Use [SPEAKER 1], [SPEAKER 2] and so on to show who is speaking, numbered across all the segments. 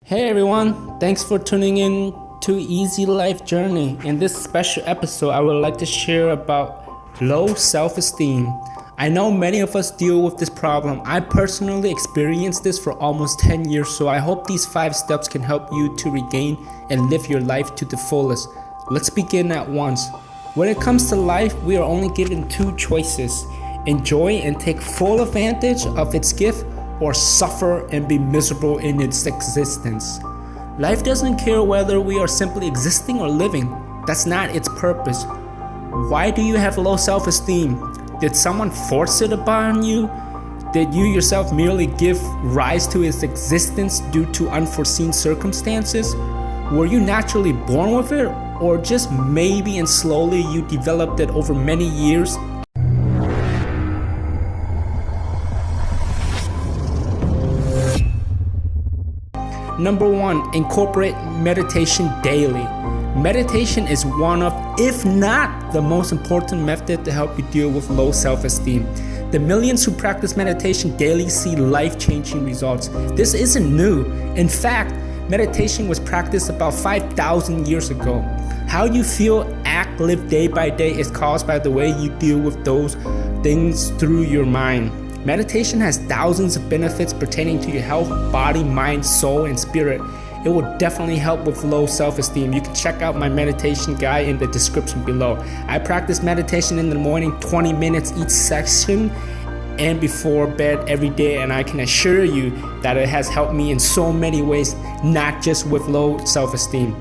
[SPEAKER 1] Hey everyone, thanks for tuning in to Easy Life Journey. In this special episode, I would like to share about low self-esteem. I know many of us deal with this problem. I personally experienced this for almost 10 years, so I hope these 5 steps can help you to regain and live your life to the fullest. Let's begin at once. When it comes to life, we are only given 2 choices: enjoy and take full advantage of its gift, or suffer and be miserable in its existence. Life doesn't care whether we are simply existing or living. That's not its purpose. Why do you have low self-esteem? Did someone force it upon you? Did you yourself merely give rise to its existence due to unforeseen circumstances? Were you naturally born with it, or just maybe and slowly you developed it over many years? Number 1, incorporate meditation daily. Meditation is one of, if not the most important method to help you deal with low self-esteem. The millions who practice meditation daily see life-changing results. This isn't new. In fact, meditation was practiced about 5,000 years ago. How you feel, act, live day by day is caused by the way you deal with those things through your mind. Meditation has thousands of benefits pertaining to your health, body, mind, soul, and spirit. It will definitely help with low self-esteem. You can check out my meditation guide in the description below. I practice meditation in the morning, 20 minutes each session, and before bed every day, and I can assure you that it has helped me in so many ways, not just with low self-esteem.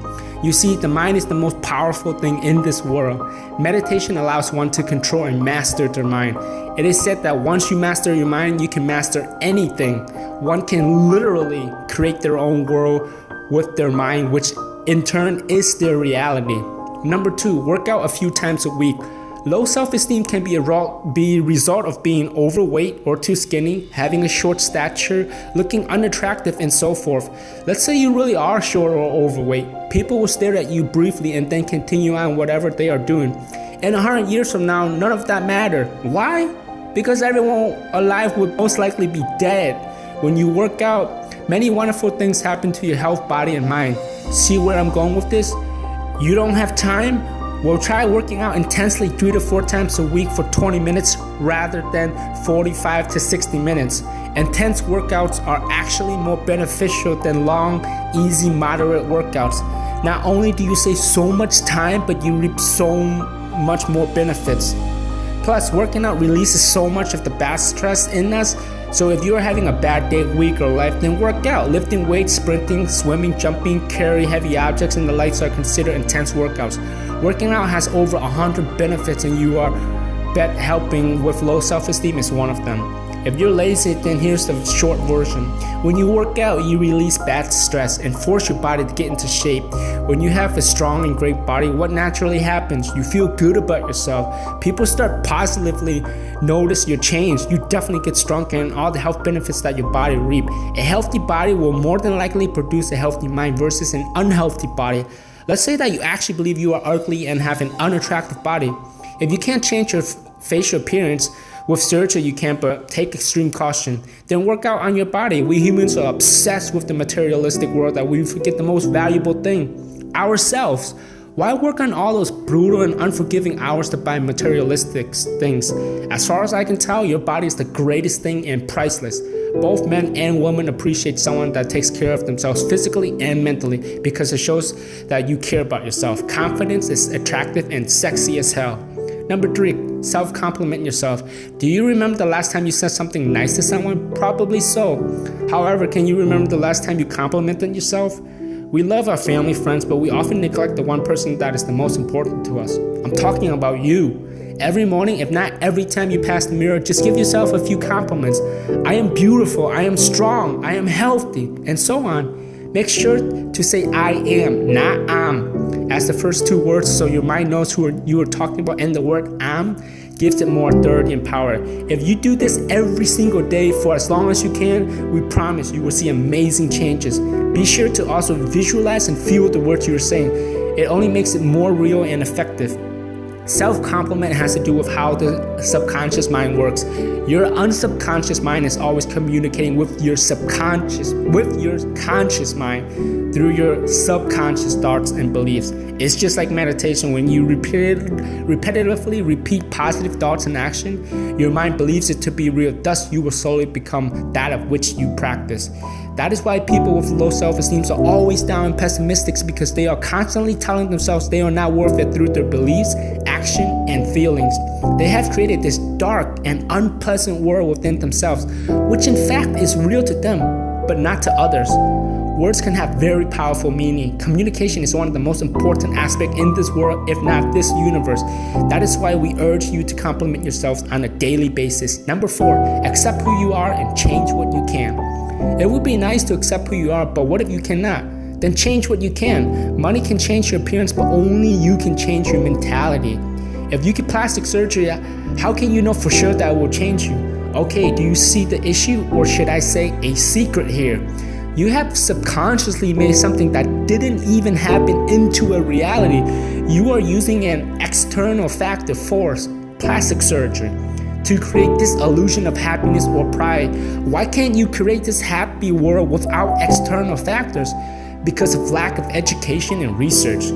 [SPEAKER 1] You see, the mind is the most powerful thing in this world. Meditation allows one to control and master their mind. It is said that once you master your mind, you can master anything. One can literally create their own world with their mind, which in turn is their reality. Number 2, work out a few times a week. Low self-esteem can be a result of being overweight or too skinny, having a short stature, looking unattractive, and so forth. Let's say you really are short or overweight. People will stare at you briefly and then continue on whatever they are doing. In 100 years from now, none of that matter. Why? Because everyone alive would most likely be dead. When you work out, many wonderful things happen to your health, body, and mind. See where I'm going with this? You don't have time? Well, try working out intensely 3 to 4 times a week for 20 minutes rather than 45 to 60 minutes. Intense workouts are actually more beneficial than long, easy, moderate workouts. Not only do you save so much time, but you reap so much more benefits. Plus, working out releases so much of the bad stress in us. So if you are having a bad day, week, or life, then work out. Lifting weights, sprinting, swimming, jumping, carry heavy objects, and the likes are considered intense workouts. Working out has over 100 benefits, and you are bet helping with low self-esteem is one of them. If you're lazy, then here's the short version. When you work out, you release bad stress and force your body to get into shape. When you have a strong and great body, what naturally happens? You feel good about yourself. People start positively notice your change. You definitely get stronger and all the health benefits that your body reap. A healthy body will more than likely produce a healthy mind versus an unhealthy body. Let's say that you actually believe you are ugly and have an unattractive body. If you can't change your facial appearance, with surgery you can, but take extreme caution. Then work out on your body. We humans are obsessed with the materialistic world that we forget the most valuable thing, ourselves. Why work on all those brutal and unforgiving hours to buy materialistic things? As far as I can tell, your body is the greatest thing and priceless. Both men and women appreciate someone that takes care of themselves physically and mentally because it shows that you care about yourself. Confidence is attractive and sexy as hell. Number 3, self-compliment yourself. Do you remember the last time you said something nice to someone? Probably so. However, can you remember the last time you complimented yourself? We love our family, friends, but we often neglect the one person that is the most important to us. I'm talking about you. Every morning, if not every time you pass the mirror, just give yourself a few compliments. I am beautiful, I am strong, I am healthy, and so on. Make sure to say I am, not I'm, as the first 2 words so your mind knows who you are talking about, and the word I'm gives it more authority and power. If you do this every single day for as long as you can, we promise you will see amazing changes. Be sure to also visualize and feel the words you're saying. It only makes it more real and effective. Self-compliment has to do with how the subconscious mind works. Your unsubconscious mind is always communicating with your conscious mind through your subconscious thoughts and beliefs. It's just like meditation. When you repetitively repeat positive thoughts and action, your mind believes it to be real. Thus, you will slowly become that of which you practice. That is why people with low self-esteem are always down and pessimistic, because they are constantly telling themselves they are not worth it through their beliefs, action, and feelings. They have created this dark and unpleasant world within themselves, which in fact is real to them, but not to others. Words can have very powerful meaning. Communication is one of the most important aspects in this world, if not this universe. That is why we urge you to compliment yourselves on a daily basis. Number 4, accept who you are and change what you can. It would be nice to accept who you are, but what if you cannot? Then change what you can. Money can change your appearance, but only you can change your mentality. If you get plastic surgery, how can you know for sure that it will change you? Okay, do you see the issue, or should I say a secret here? You have subconsciously made something that didn't even happen into a reality. You are using an external factor, force, plastic surgery, to create this illusion of happiness or pride. Why can't you create this happy world without external factors? Because of lack of education and research.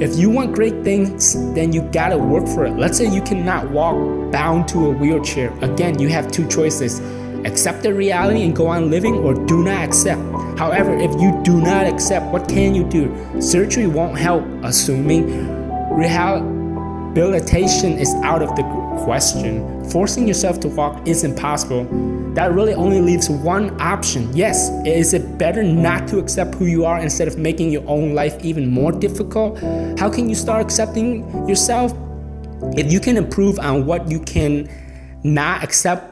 [SPEAKER 1] If you want great things, then you gotta work for it. Let's say you cannot walk bound to a wheelchair. Again, you have 2 choices. Accept the reality and go on living, or do not accept. However, if you do not accept, what can you do? Surgery won't help, assuming rehabilitation is out of the question. Forcing yourself to walk is impossible. That really only leaves one option. Yes, is it better not to accept who you are instead of making your own life even more difficult? How can you start accepting yourself? If you can improve on what you can not accept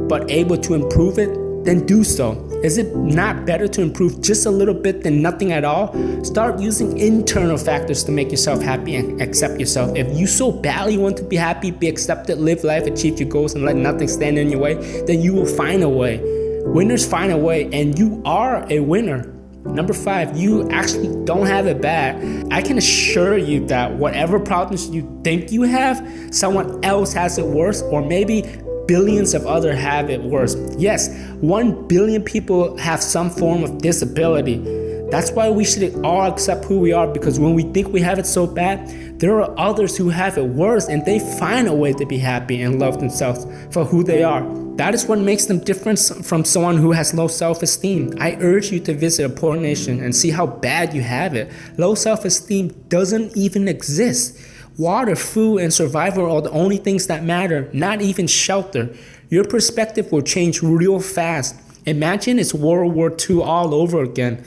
[SPEAKER 1] but able to improve it, then do so. Is it not better to improve just a little bit than nothing at all? Start using internal factors to make yourself happy and accept yourself. If you so badly want to be happy, be accepted, live life, achieve your goals, and let nothing stand in your way, then you will find a way. Winners find a way, and you are a winner. Number 5, you actually don't have it bad. I can assure you that whatever problems you think you have, someone else has it worse, or maybe billions of others have it worse. Yes, 1 billion people have some form of disability. That's why we should all accept who we are, because when we think we have it so bad, there are others who have it worse, and they find a way to be happy and love themselves for who they are. That is what makes them different from someone who has low self-esteem. I urge you to visit a poor nation and see how bad you have it. Low self-esteem doesn't even exist. Water, food, and survival are the only things that matter, not even shelter. Your perspective will change real fast. Imagine it's World War II all over again.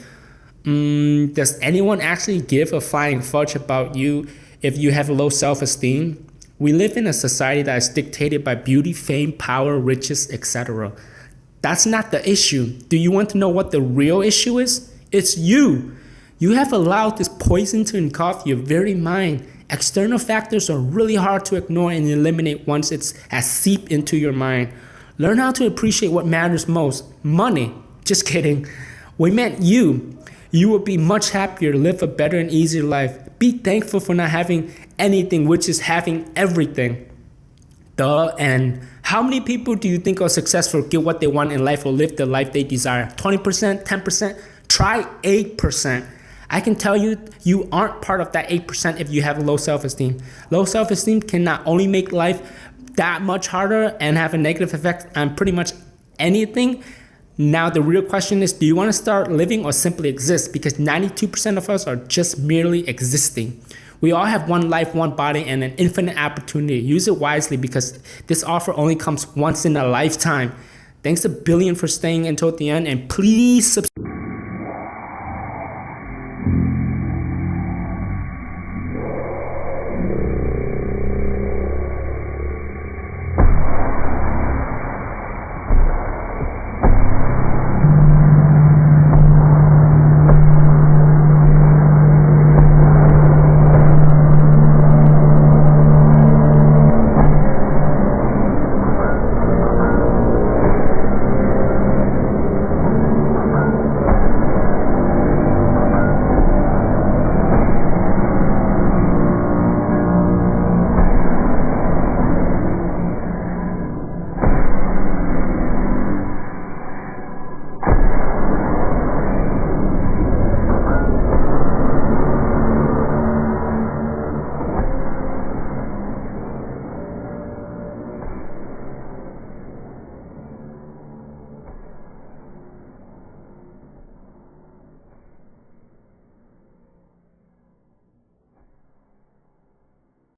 [SPEAKER 1] Does anyone actually give a flying fudge about you if you have low self-esteem? We live in a society that is dictated by beauty, fame, power, riches, etc. That's not the issue. Do you want to know what the real issue is? It's you. You have allowed this poison to engulf your very mind. External factors are really hard to ignore and eliminate once it has seeped into your mind. Learn how to appreciate what matters most. Money. Just kidding. We meant you. You will be much happier, live a better and easier life. Be thankful for not having anything, which is having everything. Duh. And how many people do you think are successful, get what they want in life, or live the life they desire? 20%, 10%? Try 8%. I can tell you, you aren't part of that 8% if you have low self-esteem. Low self-esteem can not only make life that much harder and have a negative effect on pretty much anything. Now, the real question is, do you want to start living or simply exist? Because 92% of us are just merely existing. We all have one life, one body, and an infinite opportunity. Use it wisely, because this offer only comes once in a lifetime. Thanks a billion for staying until the end, and please subscribe.